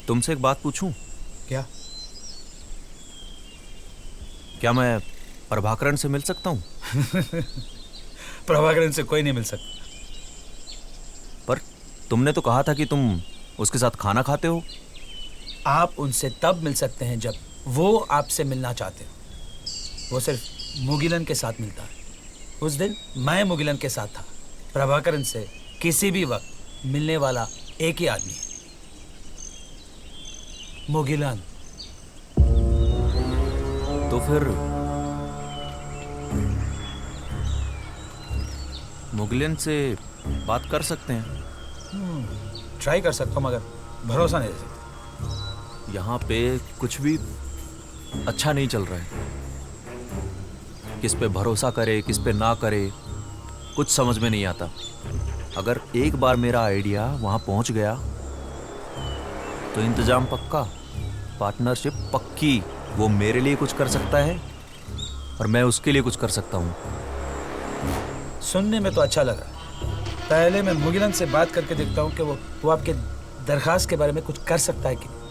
तुमसे एक बात पूछूं? क्या? क्या मैं प्रभाकरण से मिल सकता हूं? प्रभाकरण से कोई नहीं मिल सकता। पर तुमने तो कहा था कि तुम उसके साथ खाना खाते हो। आप उनसे तब मिल सकते हैं जब वो आपसे मिलना चाहते हो। वो सिर्फ मुगिलन के साथ मिलता है। उस दिन मैं मुगिलन के साथ था। प्रभाकरण से किसी भी वक्त मिलने वाला एक ही आदमी है, मुगिलन। तो फिर मुगिलन से बात कर सकते हैं। ट्राई कर सकता हूँ मगर भरोसा नहीं दे सकता। यहाँ पे कुछ भी अच्छा नहीं चल रहा है। किस पे भरोसा करे किस पे ना करे कुछ समझ में नहीं आता। अगर एक बार मेरा आइडिया वहाँ पहुँच गया तो इंतजाम पक्का, पार्टनरशिप पक्की। वो मेरे लिए कुछ कर सकता है और मैं उसके लिए कुछ कर सकता हूँ। सुनने में तो अच्छा लग रहा है। पहले मैं मुगिलन से बात करके देखता हूँ कि वो आपके दरखास्त के बारे में कुछ कर सकता है कि नहीं।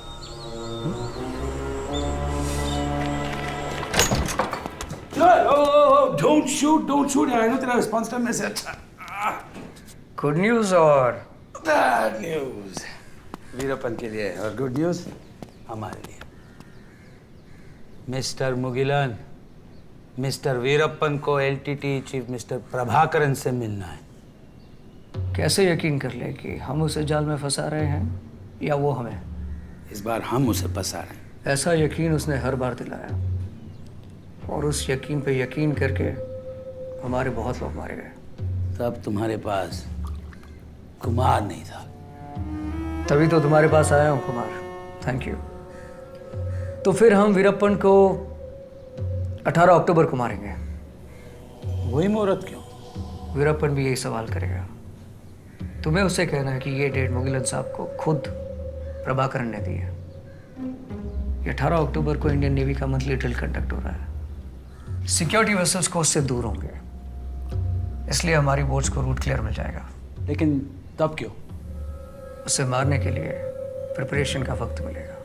Don't shoot यार, I know तेरा रिस्पॉन्स टाइम में से अच्छा। गुड न्यूज और बैड न्यूज वीरप्पन के लिए और गुड न्यूज हमारे लिए। मिस्टर मुगिलन, मिस्टर वीरप्पन को एलटीटी चीफ मिस्टर प्रभाकरन से मिलना है। कैसे यकीन कर ले कि हम उसे जाल में फंसा रहे हैं या वो हमें? इस बार हम उसे फंसा रहे हैं। ऐसा यकीन उसने हर बार दिलाया और उस यकीन पे यकीन करके हमारे बहुत लोग मारे गए। तब तुम्हारे पास कुमार नहीं था। तभी तो तुम्हारे पास आया हूँ कुमार। Thank you. तो फिर हम वीरप्पन को 18 अक्टूबर को मारेंगे। वही मुहूर्त क्यों? वीरप्पन भी यही सवाल करेगा। तुम्हें उससे कहना है कि ये डेट मुगिलन साहब को खुद प्रभाकरन ने दी है। 18 अक्टूबर को इंडियन नेवी का मंथली ड्रिल कंडक्ट हो रहा है। सिक्योरिटी वेसल्स को उससे दूर होंगे, इसलिए हमारी बोट्स को रूट क्लियर मिल जाएगा। लेकिन तब क्यों? उसे मारने के लिए प्रिपरेशन का वक्त मिलेगा।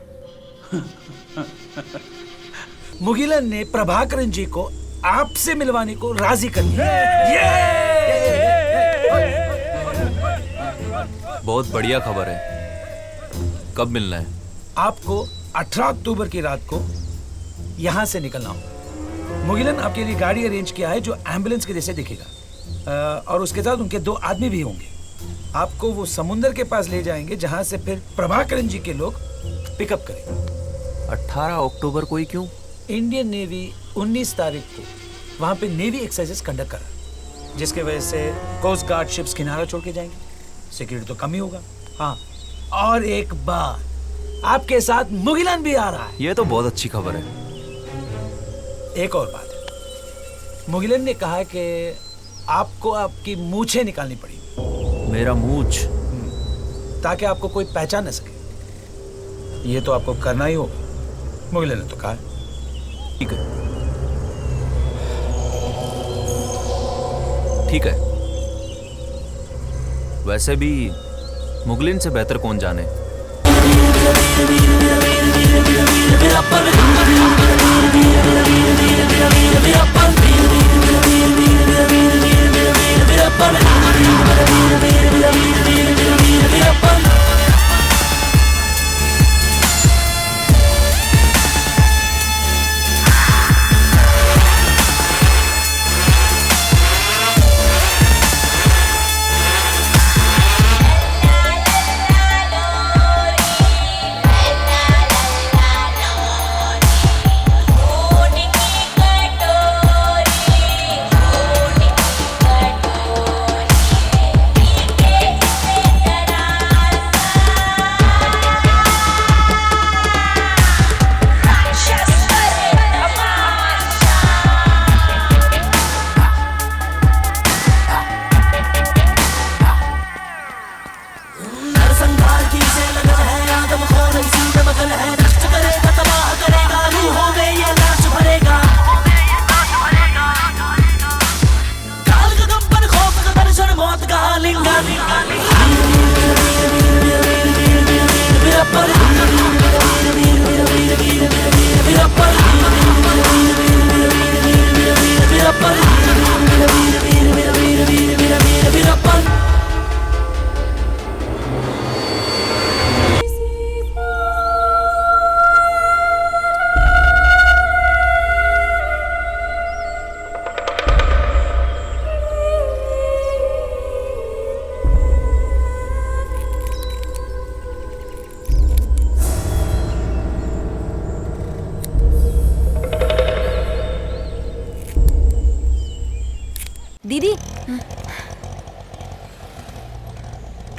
मुगिलन ने प्रभाकरन जी को आपसे मिलवाने को राजी कर लिया। बहुत बढ़िया खबर है। कब मिलना है? आपको 18 अक्टूबर की रात को यहां से निकलना होगा। मुगिलन आपके लिए गाड़ी अरेंज किया है जो एम्बुलेंस के जैसे दिखेगा, और उसके साथ उनके 2 आदमी भी होंगे। आपको वो समुंदर के पास ले जाएंगे जहां से फिर प्रभाकरन जी के लोग पिकअप करेंगे। 18 अक्टूबर को ही क्यों? इंडियन नेवी 19 तारीख को वहां पे नेवी एक्सरसाइजेस कंडक्ट कर रहा है, जिसके वजह से कोस्ट गार्ड शिप्स किनारा छोड़ के जाएंगे। सिक्योरिटी तो कम ही होगा। हाँ, और एक बात, आपके साथ मुगिलन भी आ रहा है। ये तो बहुत अच्छी खबर है। एक और बात है, मुगिलन ने कहा कि आपको आपकी मूछें निकालनी पड़ेगी। मेरा मूछ? ताकि आपको कोई पहचान न सके। ये तो आपको करना ही होगा, मुगिलन ने तो कहा। ठीक है, ठीक है। वैसे भी मुगलिन से बेहतर कौन जाने।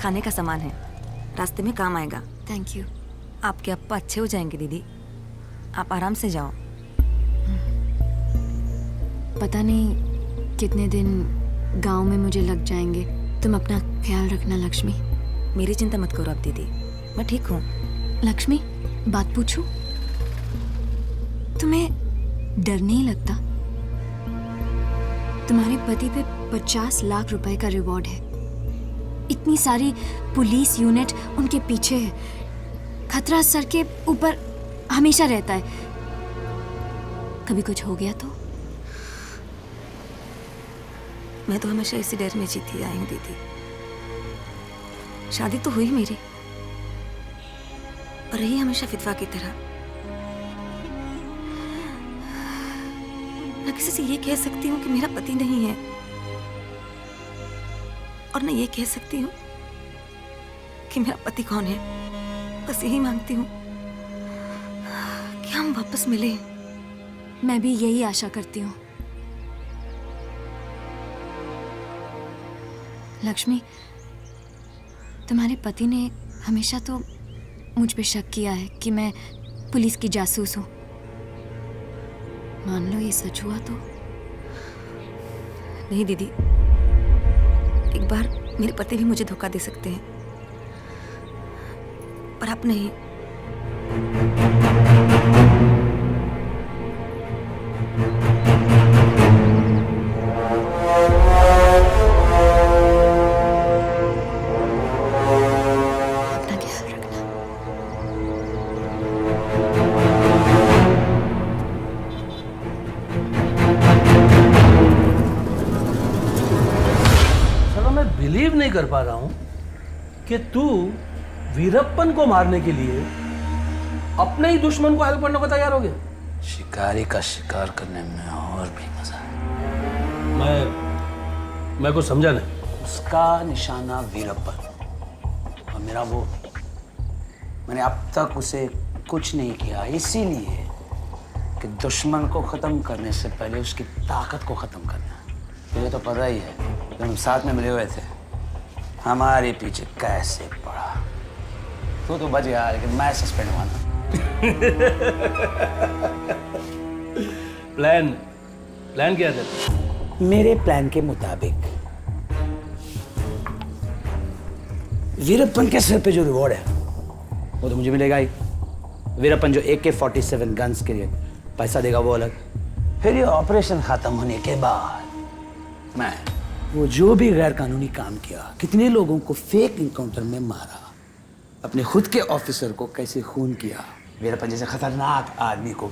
खाने का सामान है, रास्ते में काम आएगा। Thank you. आपके अप्पा अच्छे हो जाएंगे दीदी, आप आराम से जाओ। पता नहीं कितने दिन गांव में मुझे लग जाएंगे। तुम अपना ख्याल रखना लक्ष्मी। मेरी चिंता मत करो आप दीदी, मैं ठीक हूँ। लक्ष्मी, बात पूछूं? तुम्हें डर नहीं लगता? तुम्हारे पति पे 50 लाख रुपए का रिवॉर्ड है। इतनी सारी पुलिस यूनिट उनके पीछे है। खतरा सर के ऊपर हमेशा रहता है। कभी कुछ हो गया तो? मैं तो हमेशा इसी डर में जीती आई हूँ दीदी। शादी तो हुई मेरी, और रही हमेशा विधवा की तरह। न किसी से ये कह सकती हूँ कि मेरा पति नहीं है, और न ये कह सकती हूँ कि मेरा पति कौन है। बस यही मांगती हूँ कि हम वापस मिलें। मैं भी यही आशा करती हूँ। लक्ष्मी, तुम्हारे पति ने हमेशा तो मुझ पे शक किया है कि मैं पुलिस की जासूस हूँ। मान लो ये सच हुआ तो? नहीं दीदी, एक बार मेरे पति भी मुझे धोखा दे सकते हैं, पर आप नहीं। अपना ख्याल रखना। चलो, मैं बिलीव नहीं कर पा रहा हूं कि तू वीरप्पन को मारने के लिए अपने ही दुश्मन को हेल्प करने को तैयार हो गया। शिकारी का शिकार करने में और भी मजा है। मैं कुछ समझा नहीं। उसका निशाना वीरप्पन, और मेरा वो। मैंने अब तक उसे कुछ नहीं किया, इसीलिए कि दुश्मन को खत्म करने से पहले उसकी ताकत को खत्म करना। तुझे तो पता ही है, जब हम साथ में मिले हुए थे हमारे पीछे कैसे पड़ा। तू तो बच गया, लेकिन मैं सस्पेंड हुआ ना। प्लान क्या था? मेरे प्लान के मुताबिक वीरप्पन के सिर पे जो रिवॉर्ड है वो तो मुझे मिलेगा ही। वीरप्पन जो AK-47 गन्स के लिए पैसा देगा वो अलग। फिर ये ऑपरेशन खत्म होने के बाद मैं वो जो भी गैर कानूनी काम किया, कितने लोगों को फेक इनकाउंटर में मारा, अपने खुद के ऑफिसर को कैसे खून किया, वीरप्पन जैसे खतरनाक आदमी को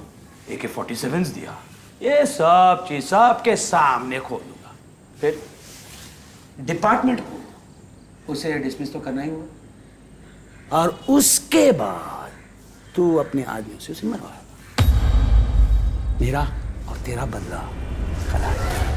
AK-47 दिया, ये सब चीज सबके सामने खोलूंगा। फिर डिपार्टमेंट को उसे डिसमिस तो करना ही होगा, और उसके बाद तू अपने आदमियों से उसे मरवा। मेरा और तेरा बदला कल आ जाएगा।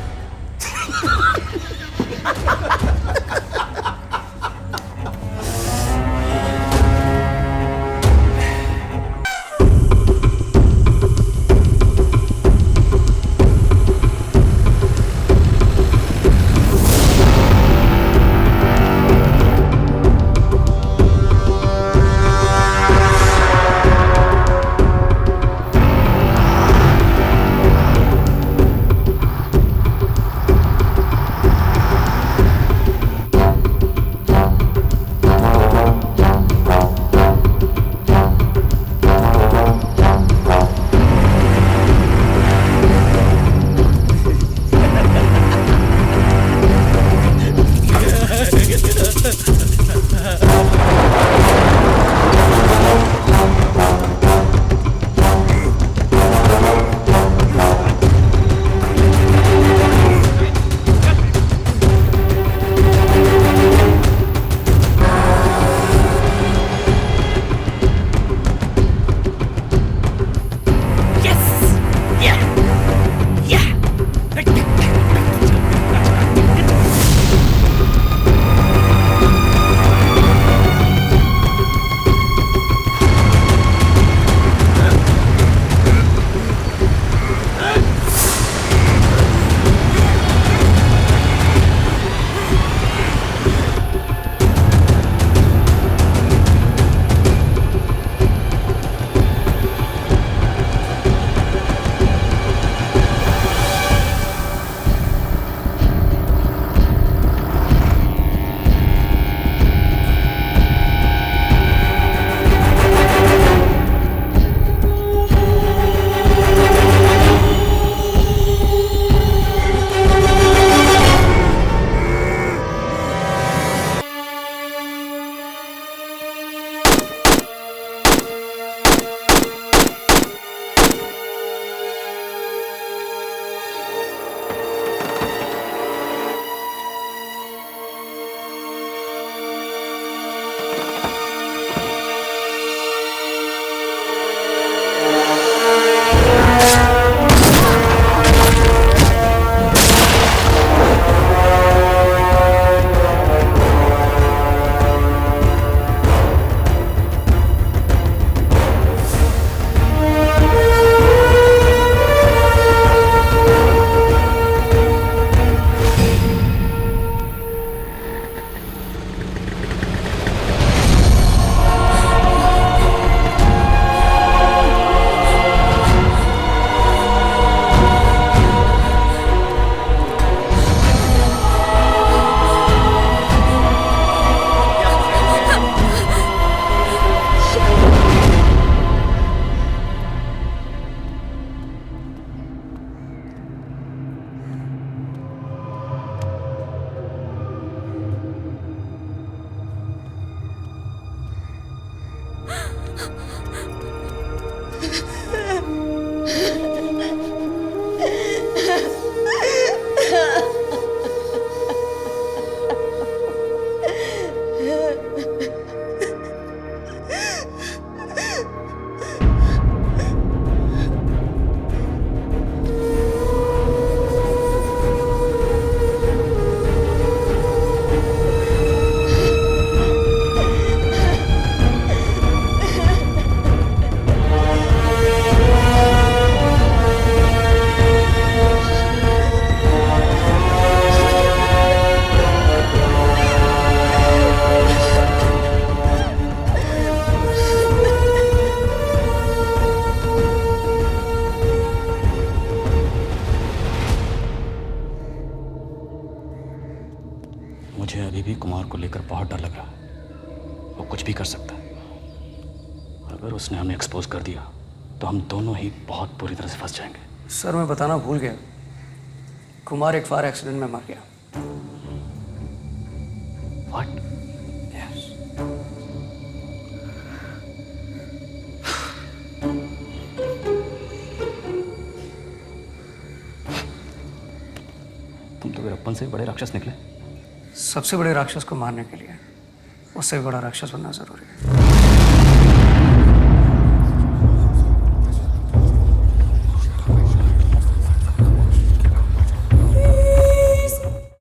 को लेकर बहुत डर लग रहा है। वो कुछ भी कर सकता है। अगर उसने हमें एक्सपोज कर दिया तो हम दोनों ही बहुत बुरी तरह से फंस जाएंगे। सर मैं बताना भूल गया, कुमार एक फायर एक्सीडेंट में मर गया। व्हाट? तुम तो वीरप्पन से बड़े राक्षस निकले। सबसे बड़े राक्षस को मारने के लिए उससे भी बड़ा राक्षस बनना जरूरी है।